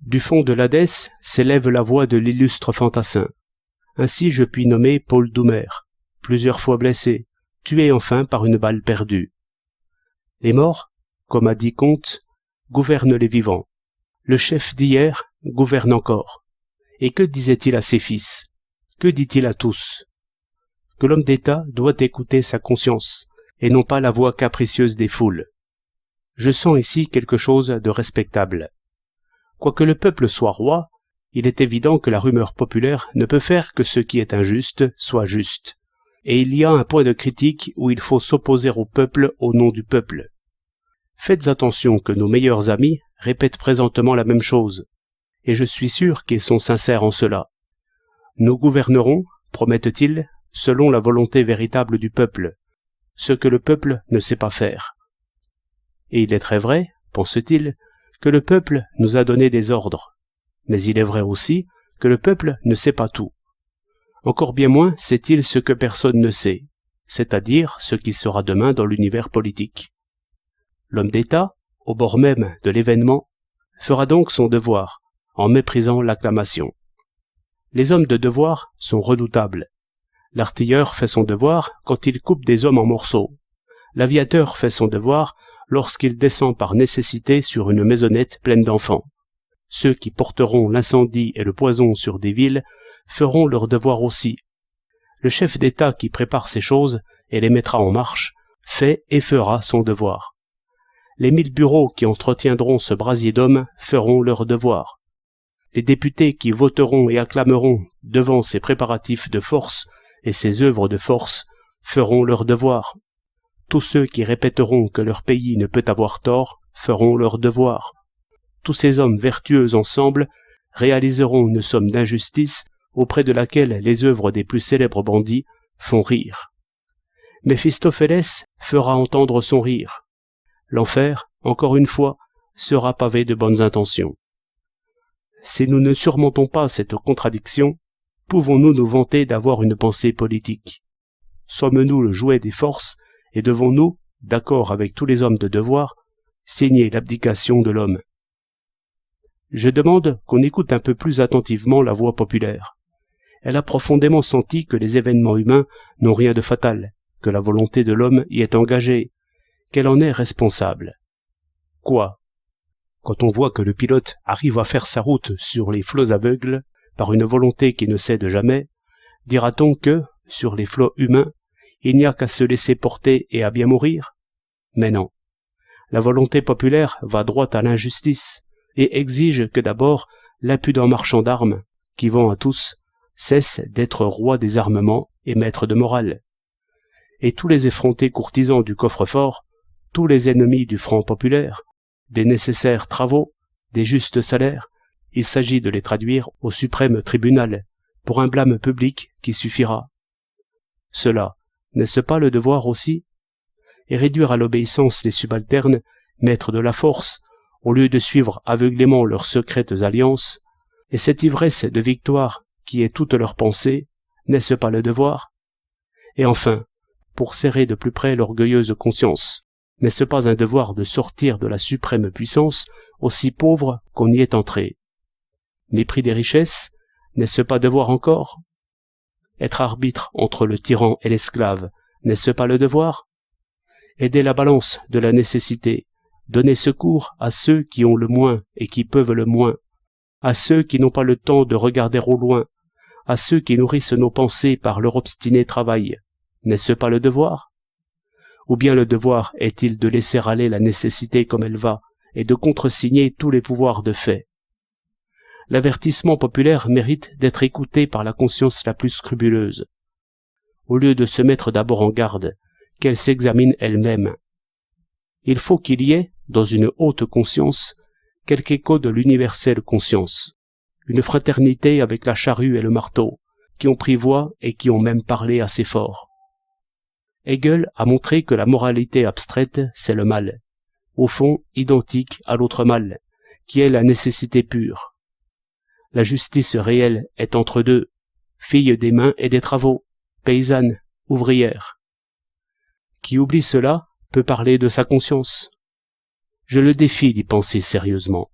Du fond de l'Hadès s'élève la voix de l'illustre fantassin. Ainsi je puis nommer Paul Doumer, plusieurs fois blessé, tué enfin par une balle perdue. Les morts, comme a dit Comte, gouvernent les vivants. Le chef d'hier gouverne encore. Et que disait-il à ses fils? Que dit-il à tous? Que l'homme d'État doit écouter sa conscience, et non pas la voix capricieuse des foules. Je sens ici quelque chose de respectable. Quoique le peuple soit roi, il est évident que la rumeur populaire ne peut faire que ce qui est injuste soit juste. Et il y a un point de critique où il faut s'opposer au peuple au nom du peuple. Faites attention que nos meilleurs amis répètent présentement la même chose, et je suis sûr qu'ils sont sincères en cela. Nous gouvernerons, promettent-ils, selon la volonté véritable du peuple, ce que le peuple ne sait pas faire. Et il est très vrai, pense-t-il, que le peuple nous a donné des ordres, mais il est vrai aussi que le peuple ne sait pas tout. Encore bien moins sait-il ce que personne ne sait, c'est-à-dire ce qui sera demain dans l'univers politique. L'homme d'État, au bord même de l'événement, fera donc son devoir, en méprisant l'acclamation. Les hommes de devoir sont redoutables. L'artilleur fait son devoir quand il coupe des hommes en morceaux. L'aviateur fait son devoir lorsqu'il descend par nécessité sur une maisonnette pleine d'enfants. Ceux qui porteront l'incendie et le poison sur des villes feront leur devoir aussi. Le chef d'État qui prépare ces choses et les mettra en marche fait et fera son devoir. Les 1000 bureaux qui entretiendront ce brasier d'hommes feront leur devoir. Les députés qui voteront et acclameront devant ces préparatifs de force et ces œuvres de force feront leur devoir. Tous ceux qui répéteront que leur pays ne peut avoir tort feront leur devoir. Tous ces hommes vertueux ensemble réaliseront une somme d'injustice auprès de laquelle les œuvres des plus célèbres bandits font rire. Méphistophélès fera entendre son rire. L'enfer, encore une fois, sera pavé de bonnes intentions. Si nous ne surmontons pas cette contradiction, pouvons-nous nous vanter d'avoir une pensée politique? Sommes-nous le jouet des forces et devons-nous, d'accord avec tous les hommes de devoir, signer l'abdication de l'homme? Je demande qu'on écoute un peu plus attentivement la voix populaire. Elle a profondément senti que les événements humains n'ont rien de fatal, que la volonté de l'homme y est engagée, qu'elle en est responsable. Quoi? Quand on voit que le pilote arrive à faire sa route sur les flots aveugles, par une volonté qui ne cède jamais, dira-t-on que, sur les flots humains, il n'y a qu'à se laisser porter et à bien mourir? Mais non. La volonté populaire va droit à l'injustice et exige que d'abord l'impudent marchand d'armes, qui vend à tous, cesse d'être roi des armements et maître de morale. Et tous les effrontés courtisans du coffre-fort, tous les ennemis du franc populaire, des nécessaires travaux, des justes salaires, il s'agit de les traduire au suprême tribunal, pour un blâme public qui suffira. Cela, n'est-ce pas le devoir aussi? Et réduire à l'obéissance les subalternes, maîtres de la force, au lieu de suivre aveuglément leurs secrètes alliances, et cette ivresse de victoire qui est toute leur pensée, n'est-ce pas le devoir? Et enfin, pour serrer de plus près l'orgueilleuse conscience, n'est-ce pas un devoir de sortir de la suprême puissance aussi pauvre qu'on y est entré? Mépris des richesses, n'est-ce pas devoir encore? Être arbitre entre le tyran et l'esclave, n'est-ce pas le devoir? Aider la balance de la nécessité, donner secours à ceux qui ont le moins et qui peuvent le moins, à ceux qui n'ont pas le temps de regarder au loin, à ceux qui nourrissent nos pensées par leur obstiné travail, n'est-ce pas le devoir? Ou bien le devoir est-il de laisser aller la nécessité comme elle va et de contresigner tous les pouvoirs de fait? L'avertissement populaire mérite d'être écouté par la conscience la plus scrupuleuse. Au lieu de se mettre d'abord en garde, qu'elle s'examine elle-même. Il faut qu'il y ait, dans une haute conscience, quelque écho de l'universelle conscience, une fraternité avec la charrue et le marteau, qui ont pris voix et qui ont même parlé assez fort. Hegel a montré que la moralité abstraite, c'est le mal, au fond identique à l'autre mal, qui est la nécessité pure. La justice réelle est entre deux, fille des mains et des travaux, paysanne, ouvrière. Qui oublie cela peut parler de sa conscience. Je le défie d'y penser sérieusement.